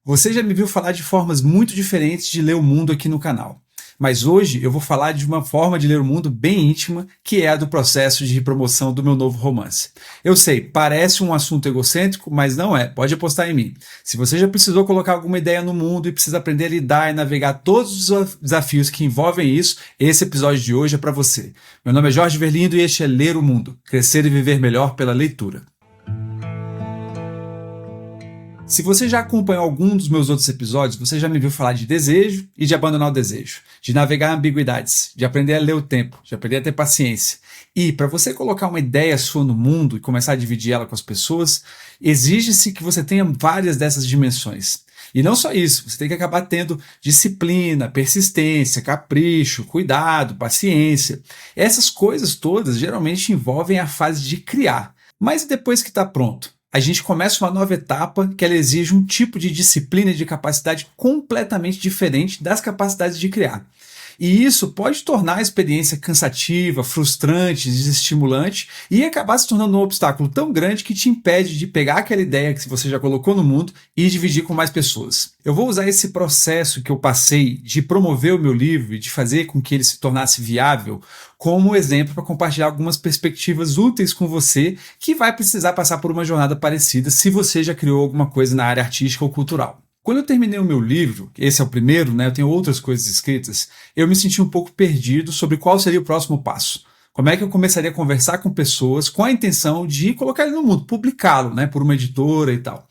Você já me viu falar de formas muito diferentes de ler o mundo aqui no canal. Mas hoje eu vou falar de uma forma de ler o mundo bem íntima, que é a do processo de promoção do meu novo romance. Eu sei, parece um assunto egocêntrico, mas não é, pode apostar em mim. Se você já precisou colocar alguma ideia no mundo e precisa aprender a lidar e navegar todos os desafios que envolvem isso, esse episódio de hoje é para você. Meu nome é Jorge Verlindo e este é Ler o Mundo, crescer e viver melhor pela leitura. Se você já acompanhou algum dos meus outros episódios, você já me viu falar de desejo e de abandonar o desejo, de navegar ambiguidades, de aprender a ler o tempo, de aprender a ter paciência. E para você colocar uma ideia sua no mundo e começar a dividir ela com as pessoas, exige-se que você tenha várias dessas dimensões. E não só isso, você tem que acabar tendo disciplina, persistência, capricho, cuidado, paciência. Essas coisas todas geralmente envolvem a fase de criar. Mas depois que está pronto? A gente começa uma nova etapa que ela exige um tipo de disciplina e de capacidade completamente diferente das capacidades de criar. E isso pode tornar a experiência cansativa, frustrante, desestimulante e acabar se tornando um obstáculo tão grande que te impede de pegar aquela ideia que você já colocou no mundo e dividir com mais pessoas. Eu vou usar esse processo que eu passei de promover o meu livro e de fazer com que ele se tornasse viável como exemplo para compartilhar algumas perspectivas úteis com você que vai precisar passar por uma jornada parecida se você já criou alguma coisa na área artística ou cultural. Quando eu terminei o meu livro, esse é o primeiro, né, eu tenho outras coisas escritas, eu me senti um pouco perdido sobre qual seria o próximo passo. Como é que eu começaria a conversar com pessoas com a intenção de colocar ele no mundo, publicá-lo, né, por uma editora e tal.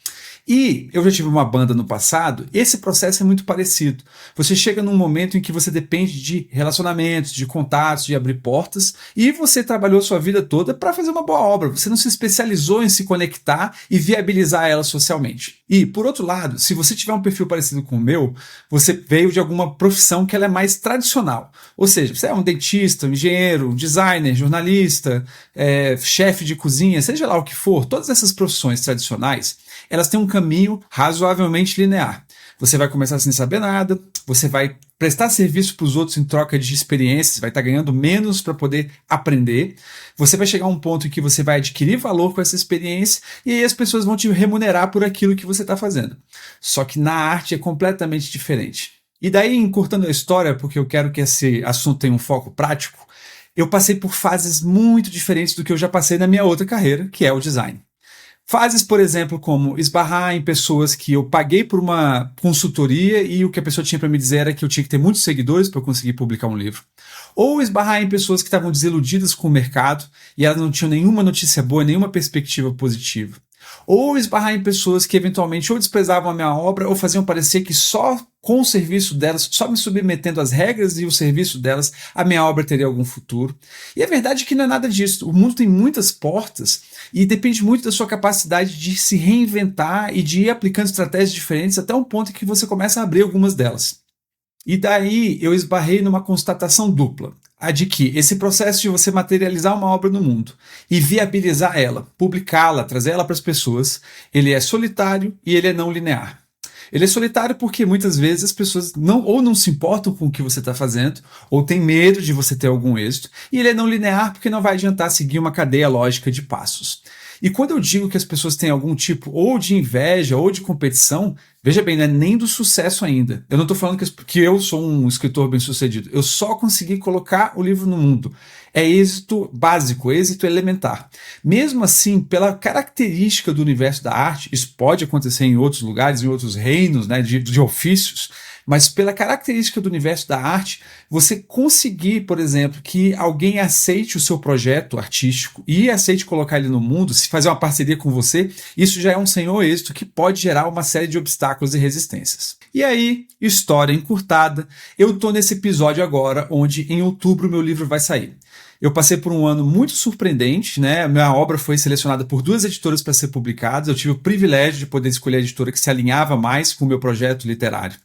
E eu já tive uma banda no passado, esse processo é muito parecido. Você chega num momento em que você depende de relacionamentos, de contatos, de abrir portas, e você trabalhou sua vida toda para fazer uma boa obra. Você não se especializou em se conectar e viabilizar ela socialmente. E, por outro lado, se você tiver um perfil parecido com o meu, você veio de alguma profissão que ela é mais tradicional. Ou seja, você é um dentista, um engenheiro, um designer, jornalista, chefe de cozinha, seja lá o que for, todas essas profissões tradicionais, elas têm um caminho razoavelmente linear. Você vai começar sem saber nada, você vai prestar serviço para os outros em troca de experiências, vai estar ganhando menos para poder aprender, você vai chegar a um ponto em que você vai adquirir valor com essa experiência e aí as pessoas vão te remunerar por aquilo que você está fazendo. Só que na arte é completamente diferente. E daí, encurtando a história, porque eu quero que esse assunto tenha um foco prático, eu passei por fases muito diferentes do que eu já passei na minha outra carreira, que é o design. Fases, por exemplo, como esbarrar em pessoas que eu paguei por uma consultoria e o que a pessoa tinha para me dizer era que eu tinha que ter muitos seguidores para eu conseguir publicar um livro. Ou esbarrar em pessoas que estavam desiludidas com o mercado e elas não tinham nenhuma notícia boa, nenhuma perspectiva positiva. Ou esbarrar em pessoas que eventualmente ou desprezavam a minha obra ou faziam parecer que só com o serviço delas, só me submetendo às regras e o serviço delas, a minha obra teria algum futuro. E a verdade é que não é nada disso. O mundo tem muitas portas e depende muito da sua capacidade de se reinventar e de ir aplicando estratégias diferentes até um ponto em que você começa a abrir algumas delas. E daí eu esbarrei numa constatação dupla. A de que esse processo de você materializar uma obra no mundo e viabilizar ela, publicá-la, trazer ela para as pessoas, ele é solitário e ele é não linear. Ele é solitário porque muitas vezes as pessoas não se importam com o que você está fazendo, ou têm medo de você ter algum êxito, e ele é não linear porque não vai adiantar seguir uma cadeia lógica de passos. E quando eu digo que as pessoas têm algum tipo ou de inveja ou de competição, veja bem, não é nem do sucesso ainda. Eu não estou falando que eu sou um escritor bem-sucedido. Eu só consegui colocar o livro no mundo. É êxito básico, êxito elementar. Mesmo assim, pela característica do universo da arte, isso pode acontecer em outros lugares, em outros reinos, né, de ofícios, mas pela característica do universo da arte, você conseguir, por exemplo, que alguém aceite o seu projeto artístico e aceite colocar ele no mundo, se fazer uma parceria com você, isso já é um senhor êxito que pode gerar uma série de obstáculos e resistências. E aí, história encurtada, eu estou nesse episódio agora, onde em outubro meu livro vai sair. Eu passei por um ano muito surpreendente, né? Minha obra foi selecionada por 2 editoras para ser publicada. Eu tive o privilégio de poder escolher a editora que se alinhava mais com o meu projeto literário.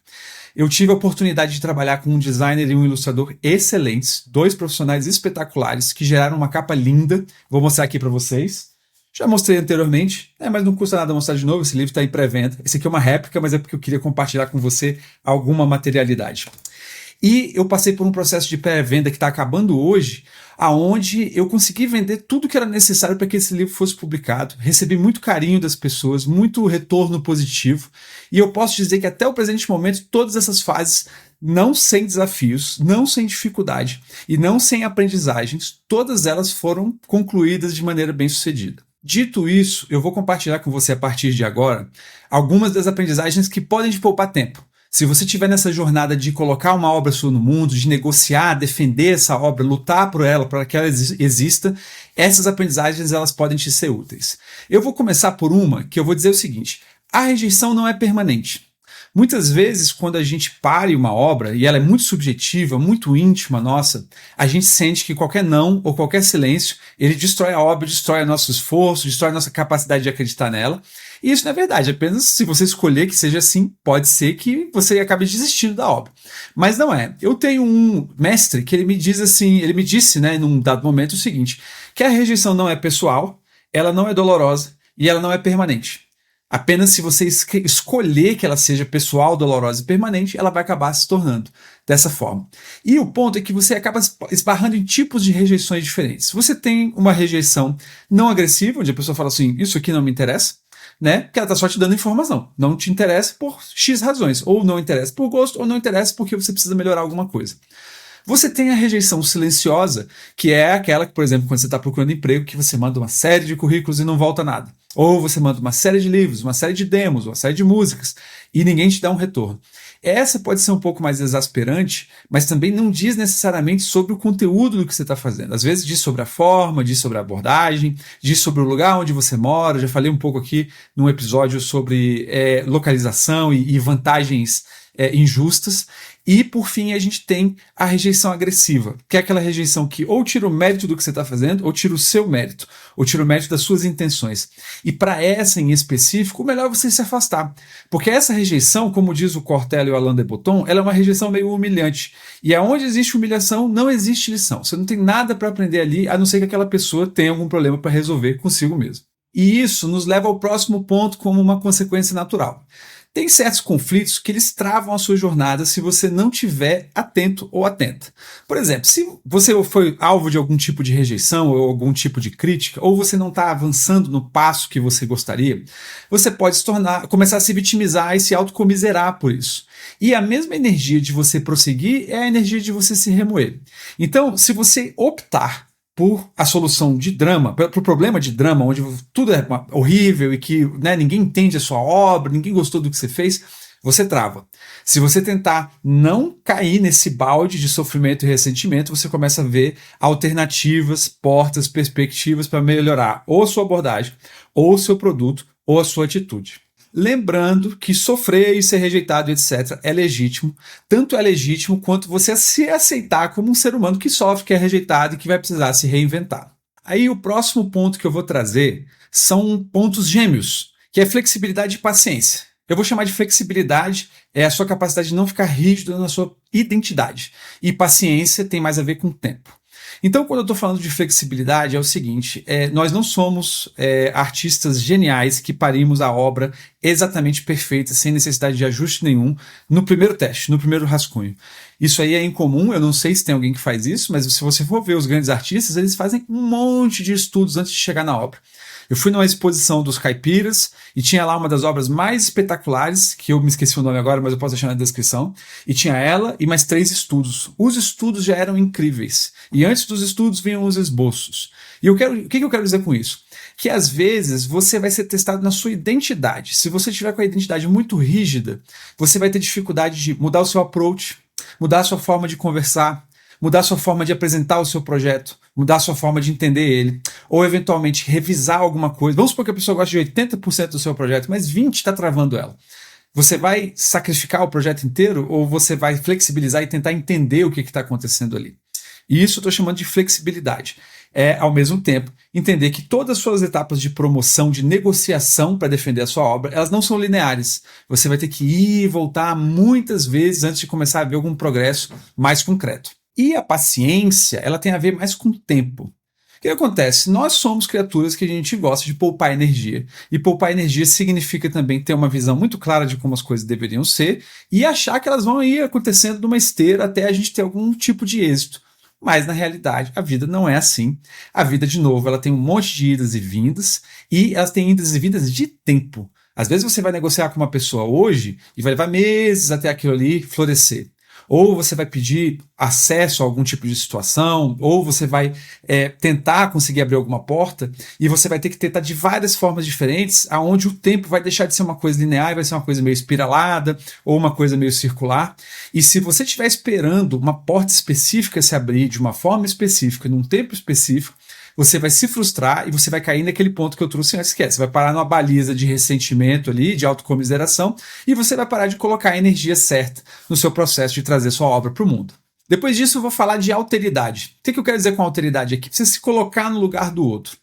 Eu tive a oportunidade de trabalhar com um designer e um ilustrador excelentes, 2 profissionais espetaculares que geraram uma capa linda. Vou mostrar aqui para vocês. Já mostrei anteriormente, mas não custa nada mostrar de novo, esse livro está em pré-venda. Esse aqui é uma réplica, mas é porque eu queria compartilhar com você alguma materialidade. E eu passei por um processo de pré-venda que está acabando hoje, aonde eu consegui vender tudo que era necessário para que esse livro fosse publicado. Recebi muito carinho das pessoas, muito retorno positivo, e eu posso dizer que até o presente momento, todas essas fases, não sem desafios, não sem dificuldade e não sem aprendizagens, todas elas foram concluídas de maneira bem-sucedida. Dito isso, eu vou compartilhar com você a partir de agora algumas das aprendizagens que podem te poupar tempo. Se você estiver nessa jornada de colocar uma obra sua no mundo, de negociar, defender essa obra, lutar por ela, para que ela exista, essas aprendizagens elas podem te ser úteis. Eu vou começar por uma que eu vou dizer o seguinte: a rejeição não é permanente. Muitas vezes, quando a gente para uma obra, e ela é muito subjetiva, muito íntima nossa, a gente sente que qualquer não ou qualquer silêncio, ele destrói a obra, destrói o nosso esforço, destrói a nossa capacidade de acreditar nela. E isso não é verdade, apenas se você escolher que seja assim, pode ser que você acabe desistindo da obra. Mas não é. Eu tenho um mestre que ele me diz assim, ele me disse, né, num dado momento o seguinte, que a rejeição não é pessoal, ela não é dolorosa e ela não é permanente. Apenas se você escolher que ela seja pessoal, dolorosa e permanente, ela vai acabar se tornando dessa forma. E o ponto é que você acaba esbarrando em tipos de rejeições diferentes. Você tem uma rejeição não agressiva, onde a pessoa fala assim, isso aqui não me interessa, né? Porque ela está só te dando informação. Não te interessa por X razões. Ou não interessa por gosto, ou não interessa porque você precisa melhorar alguma coisa. Você tem a rejeição silenciosa, que é aquela que, por exemplo, quando você está procurando emprego, que você manda uma série de currículos e não volta nada. Ou você manda uma série de livros, uma série de demos, uma série de músicas, e ninguém te dá um retorno. Essa pode ser um pouco mais exasperante, mas também não diz necessariamente sobre o conteúdo do que você está fazendo. Às vezes diz sobre a forma, diz sobre a abordagem, diz sobre o lugar onde você mora. Eu já falei um pouco aqui num episódio sobre localização e vantagens injustas. E, por fim, a gente tem a rejeição agressiva, que é aquela rejeição que ou tira o mérito do que você está fazendo, ou tira o seu mérito, ou tira o mérito das suas intenções. E para essa em específico, o melhor é você se afastar. Porque essa rejeição, como diz o Cortella e o Alain de Botton, ela é uma rejeição meio humilhante. E aonde existe humilhação, não existe lição. Você não tem nada para aprender ali, a não ser que aquela pessoa tenha algum problema para resolver consigo mesmo. E isso nos leva ao próximo ponto como uma consequência natural. Tem certos conflitos que eles travam a sua jornada se você não tiver atento ou atenta. Por exemplo, se você foi alvo de algum tipo de rejeição ou algum tipo de crítica, ou você não está avançando no passo que você gostaria, você pode começar a se vitimizar e se autocomiserar por isso. E a mesma energia de você prosseguir é a energia de você se remoer. Então, se você optar por a solução de drama, para o problema de drama, onde tudo é horrível e que, né, ninguém entende a sua obra, ninguém gostou do que você fez, você trava. Se você tentar não cair nesse balde de sofrimento e ressentimento, você começa a ver alternativas, portas, perspectivas para melhorar ou a sua abordagem, ou o seu produto, ou a sua atitude. Lembrando que sofrer e ser rejeitado, etc., é legítimo. Tanto é legítimo quanto você se aceitar como um ser humano que sofre, que é rejeitado e que vai precisar se reinventar. Aí o próximo ponto que eu vou trazer são pontos gêmeos, que é flexibilidade e paciência. Eu vou chamar de flexibilidade, é a sua capacidade de não ficar rígido na sua identidade. E paciência tem mais a ver com o tempo. Então, quando eu estou falando de flexibilidade, é o seguinte, nós não somos artistas geniais que parimos a obra exatamente perfeita, sem necessidade de ajuste nenhum, no primeiro teste, no primeiro rascunho. Isso aí é incomum, eu não sei se tem alguém que faz isso, mas se você for ver os grandes artistas, eles fazem um monte de estudos antes de chegar na obra. Eu fui numa exposição dos Caipiras e tinha lá uma das obras mais espetaculares, que eu me esqueci o nome agora, mas eu posso deixar na descrição, e tinha ela e mais 3 estudos. Os estudos já eram incríveis, e antes dos estudos vinham os esboços. E o que eu quero dizer com isso? Que às vezes você vai ser testado na sua identidade. Se você tiver com a identidade muito rígida, você vai ter dificuldade de mudar o seu approach, mudar a sua forma de conversar, mudar a sua forma de apresentar o seu projeto, mudar a sua forma de entender ele, ou eventualmente revisar alguma coisa. Vamos supor que a pessoa gosta de 80% do seu projeto, mas 20% está travando ela. Você vai sacrificar o projeto inteiro ou você vai flexibilizar e tentar entender o que está acontecendo ali? E isso eu estou chamando de flexibilidade. Ao mesmo tempo, entender que todas as suas etapas de promoção, de negociação para defender a sua obra, elas não são lineares. Você vai ter que ir e voltar muitas vezes antes de começar a ver algum progresso mais concreto. E a paciência, ela tem a ver mais com o tempo. O que acontece? Nós somos criaturas que a gente gosta de poupar energia. E poupar energia significa também ter uma visão muito clara de como as coisas deveriam ser e achar que elas vão ir acontecendo numa esteira até a gente ter algum tipo de êxito. Mas, na realidade, a vida não é assim. A vida, de novo, ela tem um monte de idas e vindas, e elas têm idas e vindas de tempo. Às vezes você vai negociar com uma pessoa hoje e vai levar meses até aquilo ali florescer. Ou você vai pedir acesso a algum tipo de situação, ou você vai tentar conseguir abrir alguma porta, e você vai ter que tentar de várias formas diferentes, aonde o tempo vai deixar de ser uma coisa linear e vai ser uma coisa meio espiralada, ou uma coisa meio circular. E se você estiver esperando uma porta específica se abrir de uma forma específica, num tempo específico, você vai se frustrar e você vai cair naquele ponto que eu trouxe antes, que é, você vai parar numa baliza de ressentimento ali, de autocomiseração, e você vai parar de colocar a energia certa no seu processo de trazer sua obra para o mundo. Depois disso, eu vou falar de alteridade. O que eu quero dizer com alteridade aqui? Você se colocar no lugar do outro.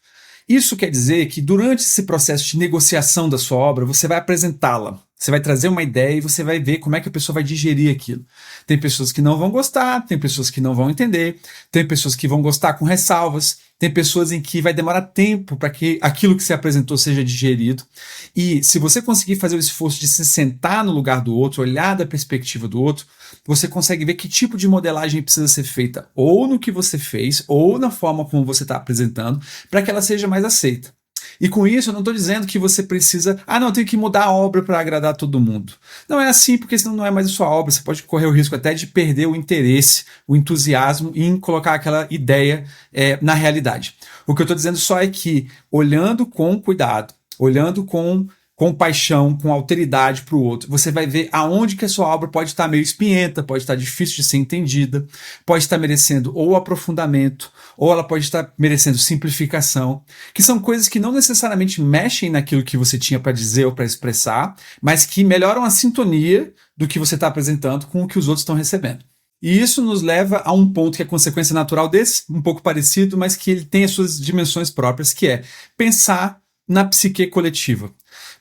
Isso quer dizer que durante esse processo de negociação da sua obra, você vai apresentá-la. Você vai trazer uma ideia e você vai ver como é que a pessoa vai digerir aquilo. Tem pessoas que não vão gostar, tem pessoas que não vão entender, tem pessoas que vão gostar com ressalvas, tem pessoas em que vai demorar tempo para que aquilo que você apresentou seja digerido. E se você conseguir fazer o esforço de se sentar no lugar do outro, olhar da perspectiva do outro, você consegue ver que tipo de modelagem precisa ser feita ou no que você fez ou na forma como você está apresentando para que ela seja mais aceita. E com isso eu não estou dizendo que você precisa, não, eu tenho que mudar a obra para agradar todo mundo. Não é assim, porque senão não é mais a sua obra. Você pode correr o risco até de perder o interesse, o entusiasmo em colocar aquela ideia na realidade. O que eu estou dizendo só é que, olhando com cuidado, olhando com paixão, com alteridade para o outro, você vai ver aonde que a sua obra pode estar meio espinhenta, pode estar difícil de ser entendida, pode estar merecendo ou aprofundamento, ou ela pode estar merecendo simplificação, que são coisas que não necessariamente mexem naquilo que você tinha para dizer ou para expressar, mas que melhoram a sintonia do que você está apresentando com o que os outros estão recebendo. E isso nos leva a um ponto que é consequência natural desse, um pouco parecido, mas que ele tem as suas dimensões próprias, que é pensar na psique coletiva.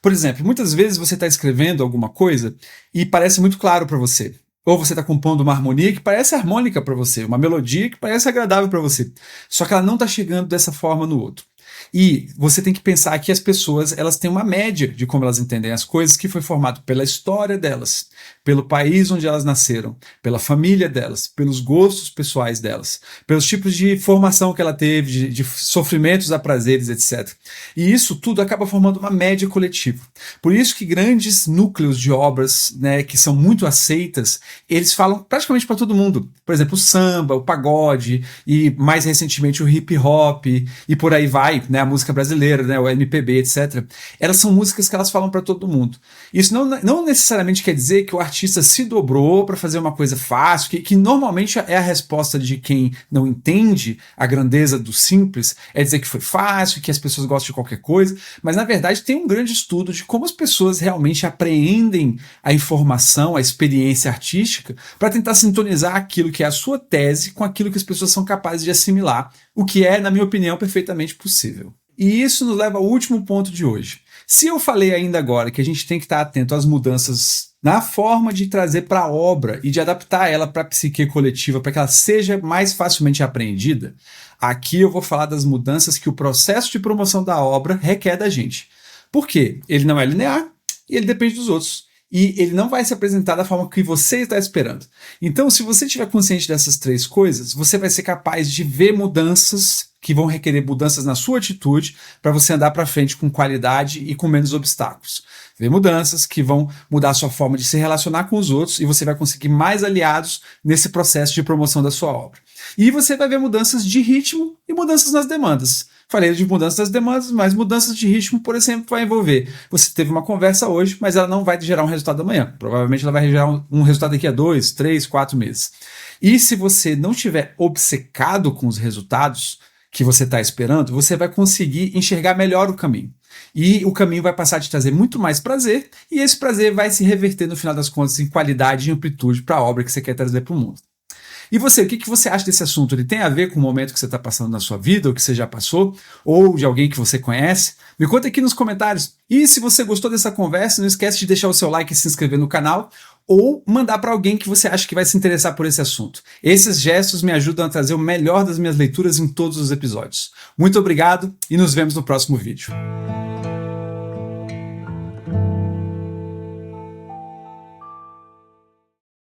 Por exemplo, muitas vezes você está escrevendo alguma coisa e parece muito claro para você. Ou você está compondo uma harmonia que parece harmônica para você, uma melodia que parece agradável para você. Só que ela não está chegando dessa forma no outro. E você tem que pensar que as pessoas elas têm uma média de como elas entendem as coisas que foi formado pela história delas, pelo país onde elas nasceram, pela família delas, pelos gostos pessoais delas, pelos tipos de formação que ela teve, de sofrimentos a prazeres, etc. E isso tudo acaba formando uma média coletiva. Por isso que grandes núcleos de obras, né, que são muito aceitas, eles falam praticamente para todo mundo. Por exemplo, o samba, o pagode e mais recentemente o hip hop e por aí vai, né, a música brasileira, né, o MPB, etc. Elas são músicas que elas falam para todo mundo. Isso não necessariamente quer dizer que o artista se dobrou para fazer uma coisa fácil, que normalmente é a resposta de quem não entende a grandeza do simples, é dizer que foi fácil, que as pessoas gostam de qualquer coisa, mas na verdade tem um grande estudo de como as pessoas realmente apreendem a informação, a experiência artística, para tentar sintonizar aquilo que é a sua tese com aquilo que as pessoas são capazes de assimilar, o que é, na minha opinião, perfeitamente possível. E isso nos leva ao último ponto de hoje. Se eu falei ainda agora que a gente tem que estar atento às mudanças na forma de trazer para a obra e de adaptar ela para a psique coletiva, para que ela seja mais facilmente apreendida, aqui eu vou falar das mudanças que o processo de promoção da obra requer da gente. Por quê? Ele não é linear e ele depende dos outros. E ele não vai se apresentar da forma que você está esperando. Então, se você estiver consciente dessas três coisas, você vai ser capaz de ver mudanças que vão requerer mudanças na sua atitude para você andar para frente com qualidade e com menos obstáculos. Ver mudanças que vão mudar a sua forma de se relacionar com os outros e você vai conseguir mais aliados nesse processo de promoção da sua obra. E você vai ver mudanças de ritmo e mudanças nas demandas. Falei de mudanças das demandas, mas mudanças de ritmo, por exemplo, vai envolver. Você teve uma conversa hoje, mas ela não vai gerar um resultado amanhã. Provavelmente ela vai gerar um resultado daqui a 2, 3, 4 meses. E se você não estiver obcecado com os resultados que você está esperando, você vai conseguir enxergar melhor o caminho. E o caminho vai passar a te trazer muito mais prazer, e esse prazer vai se reverter, no final das contas, em qualidade e amplitude para a obra que você quer trazer para o mundo. E você, o que você acha desse assunto? Ele tem a ver com o momento que você está passando na sua vida, ou que você já passou, ou de alguém que você conhece? Me conta aqui nos comentários. E se você gostou dessa conversa, não esquece de deixar o seu like e se inscrever no canal. ou mandar para alguém que você acha que vai se interessar por esse assunto. Esses gestos me ajudam a trazer o melhor das minhas leituras em todos os episódios. Muito obrigado e nos vemos no próximo vídeo.